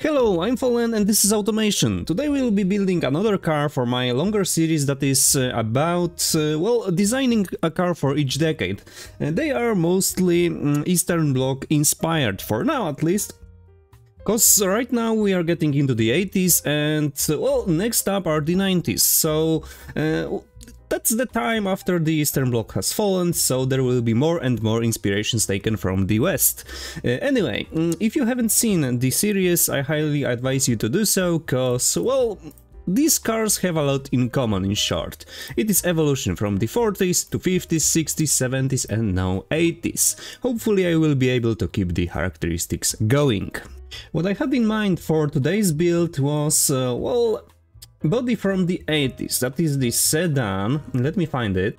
Hello, I'm Fallen and this is Automation. Today we'll be building another car for my longer series that is about, designing a car for each decade. They are mostly Eastern Bloc inspired, for now at least. Cause right now we are getting into the 80s and, next up are the 90s, so that's the time after the Eastern Bloc has fallen, so there will be more and more inspirations taken from the West. Anyway, if you haven't seen the series, I highly advise you to do so, cause, these cars have a lot in common, in short. It is evolution from the 40s to 50s, 60s, 70s and now 80s. Hopefully I will be able to keep the characteristics going. What I had in mind for today's build was, body from the 80s, that is the sedan. Let me find it.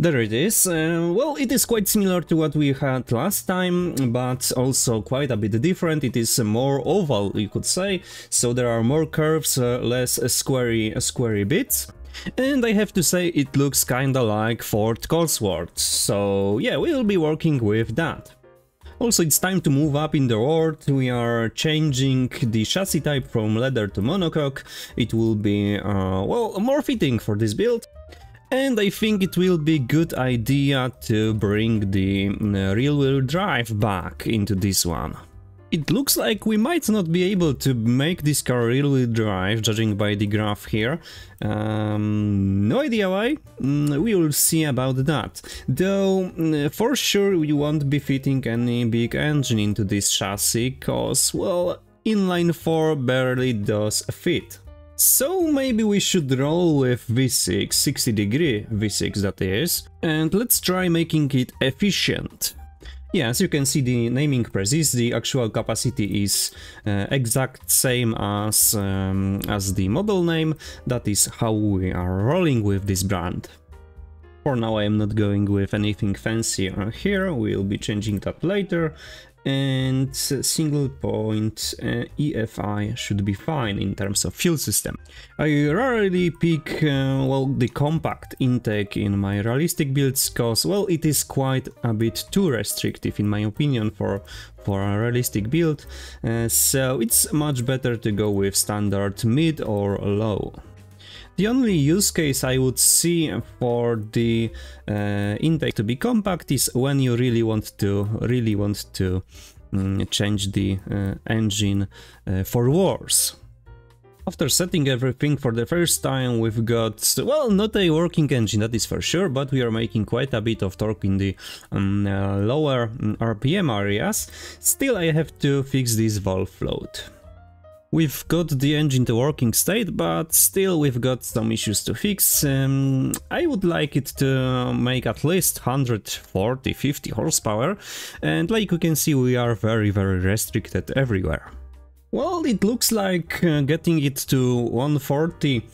There it is. It is quite similar to what we had last time, but also quite a bit different. It is more oval, you could say, so there are more curves, less squarey bits. And I have to say it looks kinda like Ford Cosworth, so yeah, we'll be working with that. Also, it's time to move up in the world. We are changing the chassis type from leather to monocoque. It will be, more fitting for this build. And I think it will be a good idea to bring the rear-wheel drive back into this one. It looks like we might not be able to make this car rear-wheel drive, judging by the graph here. No idea why, we will see about that. Though, for sure we won't be fitting any big engine into this chassis, cause, inline 4 barely does fit. So maybe we should roll with V6, 60-degree V6 that is, and let's try making it efficient. Yeah, as you can see, the naming precedes, the actual capacity is exact same as the model name. That is how we are rolling with this brand. For now I am not going with anything fancy here, we'll be changing that later. And single point EFI should be fine in terms of fuel system. I rarely pick the compact intake in my realistic builds, cause it is quite a bit too restrictive in my opinion for a realistic build, so it's much better to go with standard mid or low. The only use case I would see for the intake to be compact is when you really want to change the engine for wars. After setting everything for the first time, we've got, not a working engine, that is for sure, but we are making quite a bit of torque in the lower RPM areas. Still, I have to fix this valve float. We've got the engine to working state, but still we've got some issues to fix. I would like it to make at least 140-50 horsepower, and like you can see we are very restricted everywhere. Well, it looks like getting it to 140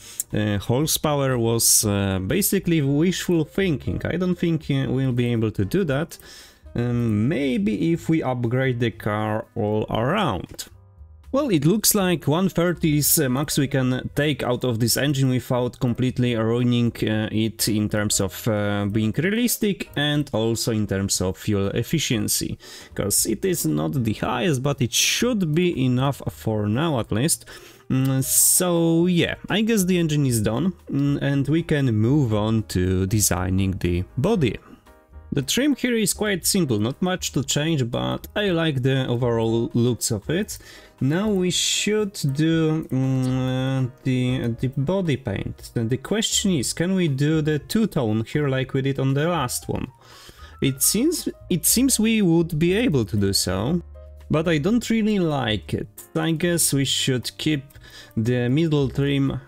horsepower was basically wishful thinking. I don't think we'll be able to do that. Maybe if we upgrade the car all around. Well, it looks like 130 is max we can take out of this engine without completely ruining it in terms of being realistic and also in terms of fuel efficiency. Because it is not the highest, but it should be enough for now at least. So yeah, I guess the engine is done and we can move on to designing the body. The trim here is quite simple, not much to change, but I like the overall looks of it. Now we should do the body paint. The question is, can we do the two-tone here like we did on the last one? It seems we would be able to do so, but I don't really like it. I guess we should keep the middle trim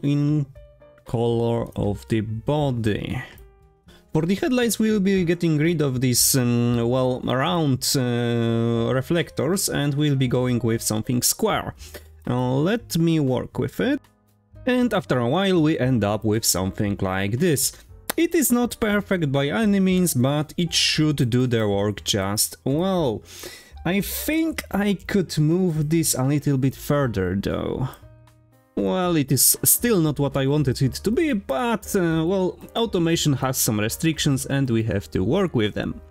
in color of the body. For the headlights we'll be getting rid of these, round reflectors and we'll be going with something square. Let me work with it. And after a while we end up with something like this. It is not perfect by any means, but it should do the work just well. I think I could move this a little bit further though. Well, it is still not what I wanted it to be, but, Automation has some restrictions and we have to work with them.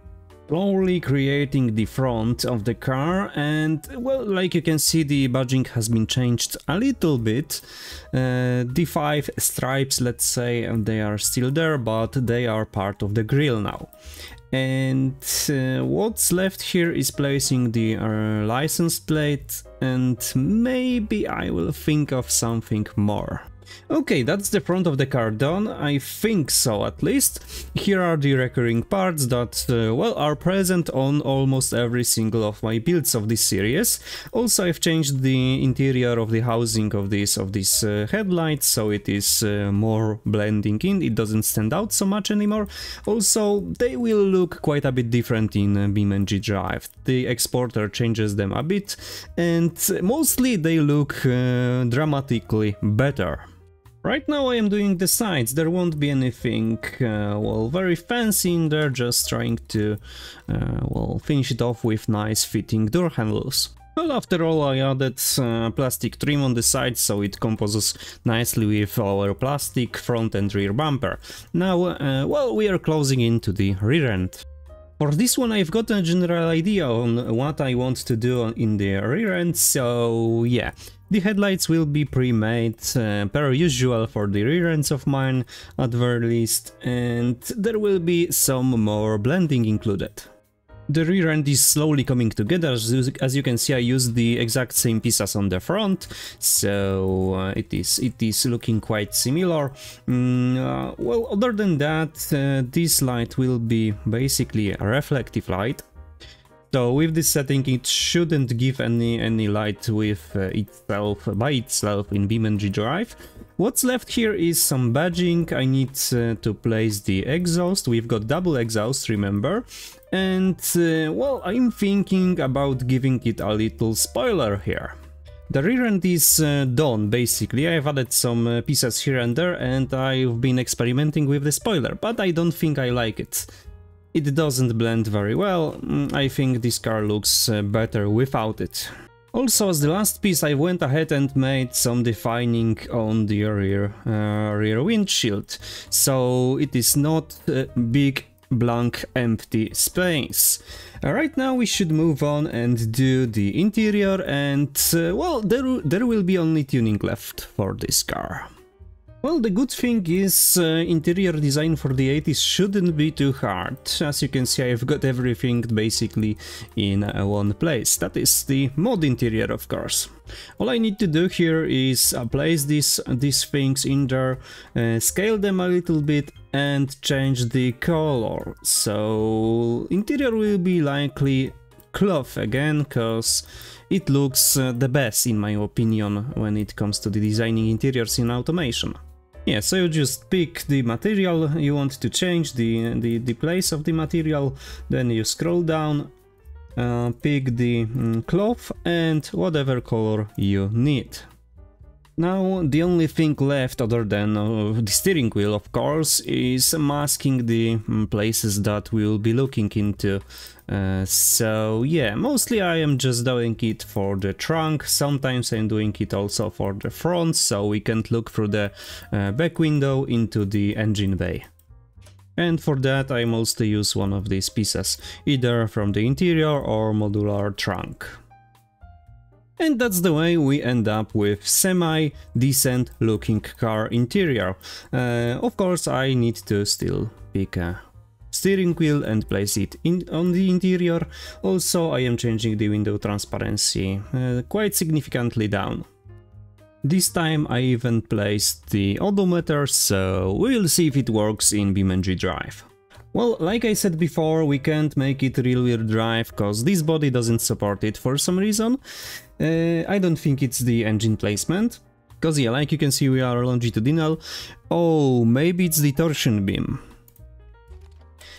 slowly creating the front of the car, and well, like you can see, the badging has been changed a little bit. The 5 stripes, let's say, they are still there, but they are part of the grille now. And what's left here is placing the license plate, and maybe I will think of something more. Okay, that's the front of the car done, I think so at least. Here are the recurring parts that, well, are present on almost every single of my builds of this series. Also, I've changed the interior of the housing of this headlights, so it is more blending in, it doesn't stand out so much anymore. Also, they will look quite a bit different in BeamNG Drive. The exporter changes them a bit, and mostly they look dramatically better. Right now I am doing the sides, there won't be anything, well, very fancy in there, just trying to, well, finish it off with nice fitting door handles. Well, after all, I added plastic trim on the sides, so it composes nicely with our plastic front and rear bumper. Now, well, we are closing into the rear end. For this one I've got a general idea on what I want to do in the rear end, so yeah. The headlights will be pre-made, per usual for the rear ends of mine, at very least, and there will be some more blending included. The rear end is slowly coming together, as you can see I used the exact same pieces on the front, so it is looking quite similar. Well, other than that, this light will be basically a reflective light. So with this setting it shouldn't give any light with by itself in BeamNG Drive. What's left here is some badging. I need to place the exhaust. We've got double exhaust, remember? And well, I'm thinking about giving it a little spoiler here. The rear end is done, basically. I've added some pieces here and there, and I've been experimenting with the spoiler, but I don't think I like it. It doesn't blend very well. I think this car looks better without it. Also, as the last piece, I went ahead and made some defining on the rear windshield, so it is not a big blank empty space. Right now we should move on and do the interior, and well, there will be only tuning left for this car. Well, the good thing is interior design for the 80s shouldn't be too hard. As you can see, I've got everything basically in one place. That is the mod interior, of course. All I need to do here is place these things in there, scale them a little bit and change the color. So interior will be likely cloth again, cause it looks the best in my opinion when it comes to the designing interiors in Automation. Yeah, so you just pick the material you want to change, the place of the material, then you scroll down, pick the cloth and whatever color you need. Now the only thing left other than the steering wheel, of course, is masking the places that we'll be looking into. So yeah, mostly I am just doing it for the trunk, sometimes I'm doing it also for the front, so we can't look through the back window into the engine bay. And for that I mostly use one of these pieces, either from the interior or modular trunk. And that's the way we end up with semi-decent looking car interior. Of course I need to still pick a steering wheel and place it on the interior. Also I am changing the window transparency quite significantly down. This time I even placed the odometer, so we'll see if it works in BeamNG Drive. Well, like I said before, we can't make it rear-wheel drive cause this body doesn't support it for some reason. I don't think it's the engine placement, cause yeah, like you can see we are longitudinal. Oh, maybe it's the torsion beam.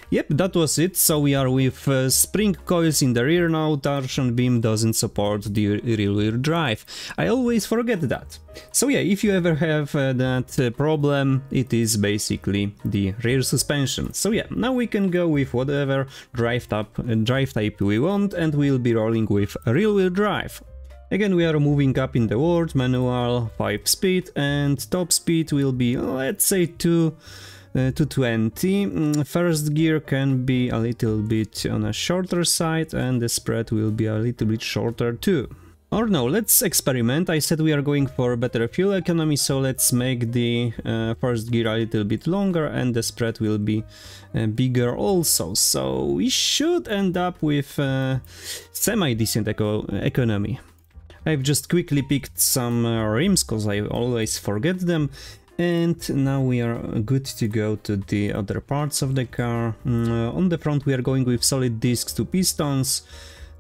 Yep, that was it, so we are with spring coils in the rear now. Torsion beam doesn't support the rear-wheel drive. I always forget that. So yeah, if you ever have that problem, it is basically the rear suspension. So yeah, now we can go with whatever drive type we want, and we'll be rolling with a rear-wheel drive. Again, we are moving up in the world, manual, 5 speed, and top speed will be, let's say, 2 220. First gear can be a little bit on a shorter side, and the spread will be a little bit shorter too. Or no, let's experiment. I said we are going for better fuel economy, so let's make the first gear a little bit longer and the spread will be bigger also. So we should end up with semi-decent economy. I've just quickly picked some rims, because I always forget them. And now we are good to go to the other parts of the car. On the front we are going with solid discs to pistons.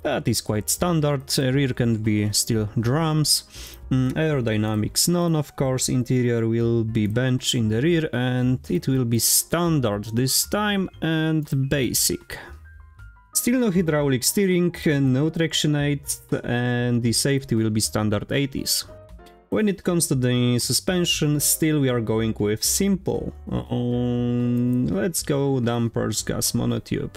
That is quite standard. Rear can be steel drums. Aerodynamics none, of course. Interior will be bench in the rear, and it will be standard this time and basic. Still no hydraulic steering, no traction aid, and the safety will be standard 80s. When it comes to the suspension, still we are going with simple. Let's go dampers, gas monotube.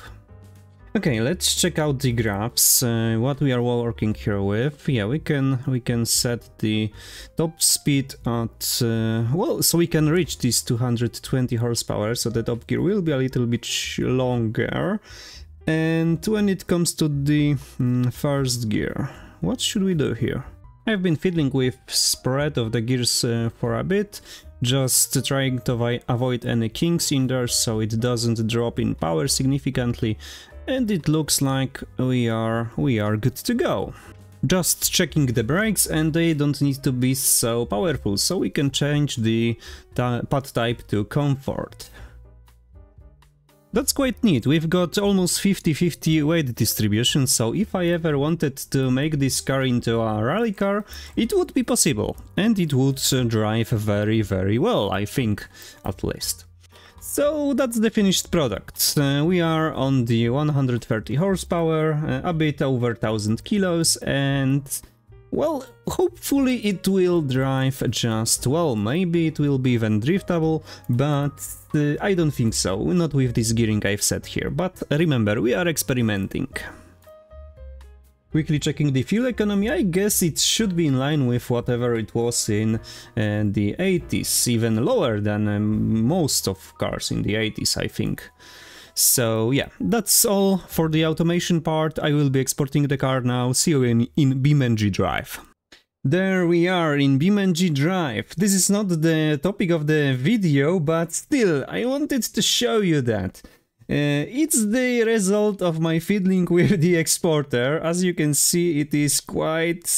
Okay, let's check out the graphs, what we are working here with. Yeah, we can set the top speed at, well, so we can reach this 220 horsepower, so the top gear will be a little bit longer. And when it comes to the first gear, what should we do here? I've been fiddling with spread of the gears for a bit, just trying to avoid any kinks in there so it doesn't drop in power significantly. And it looks like we are good to go. Just checking the brakes, and they don't need to be so powerful, so we can change the pad type to comfort. That's quite neat. We've got almost 50-50 weight distribution, so if I ever wanted to make this car into a rally car, it would be possible, and it would drive very, very well, I think, at least. So that's the finished product. We are on the 130 horsepower, a bit over 1000 kilos, and well, hopefully it will drive just well. Maybe it will be even driftable, but I don't think so, not with this gearing I've set here. But remember, we are experimenting. Quickly checking the fuel economy, I guess it should be in line with whatever it was in the 80s, even lower than most of cars in the 80s, I think. So yeah, that's all for the automation part. I will be exporting the car now. See you in BeamNG Drive. There we are in BeamNG Drive. This is not the topic of the video, but still, I wanted to show you that. It's the result of my fiddling with the exporter. As you can see, it is quite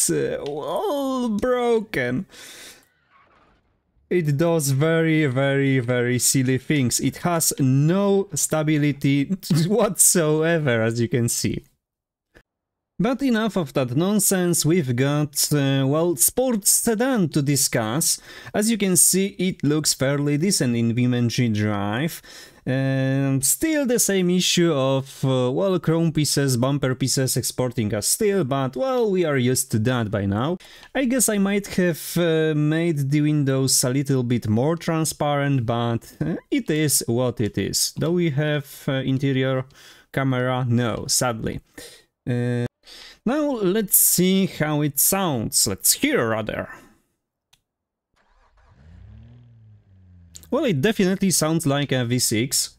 well broken. It does very, very, very silly things. It has no stability whatsoever, as you can see. But enough of that nonsense, we've got, well, sports sedan to discuss. As you can see, it looks fairly decent in BeamNG Drive. Still the same issue of, well, chrome pieces, bumper pieces exporting as steel, but, well, we are used to that by now. I guess I might have made the windows a little bit more transparent, but it is what it is. Do we have interior camera? No, sadly. Now let's see how it sounds. Let's hear rather. Well, it definitely sounds like a V6.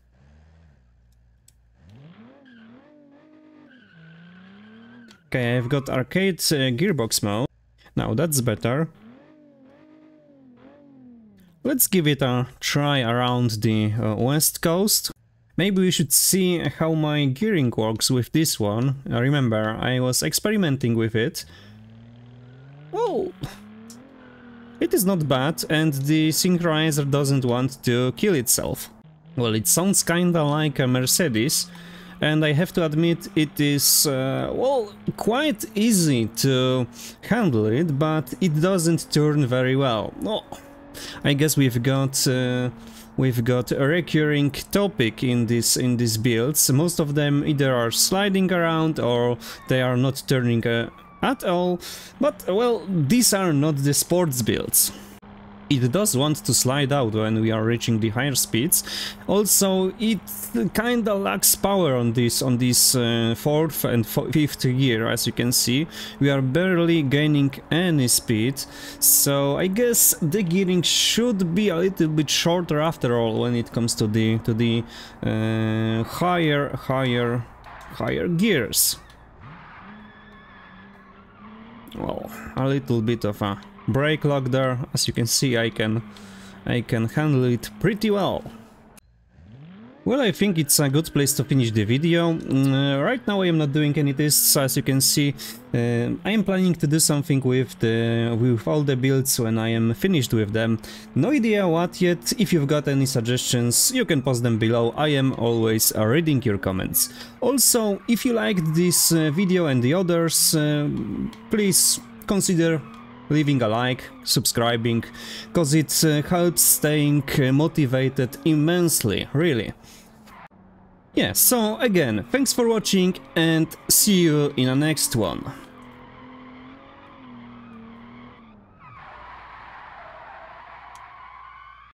Okay, I've got arcade gearbox mode. Now that's better. Let's give it a try around the west coast. Maybe we should see how my gearing works with this one. Remember, I was experimenting with it. Well, it is not bad, and the synchronizer doesn't want to kill itself. Well, it sounds kinda like a Mercedes, and I have to admit it is, well, quite easy to handle it, but it doesn't turn very well. Oh, I guess we've got a recurring topic in these builds. Most of them either are sliding around or they are not turning at all. But well, these are not the sports builds. it does want to slide out when we are reaching the higher speeds. Also, it kinda lacks power on this fourth and fifth gear. As you can see, we are barely gaining any speed, so I guess the gearing should be a little bit shorter after all when it comes to the higher gears. Well, a little bit of a brake lock there. As you can see, I can handle it pretty well. Well, I think it's a good place to finish the video. Right now I am not doing any tests, as you can see. I am planning to do something with all the builds when I am finished with them. No idea what yet. If you've got any suggestions, you can post them below. I am always reading your comments. Also, if you liked this video and the others, please consider leaving a like, subscribing, cause it helps staying motivated immensely, really. Yeah, so again, thanks for watching and see you in the next one.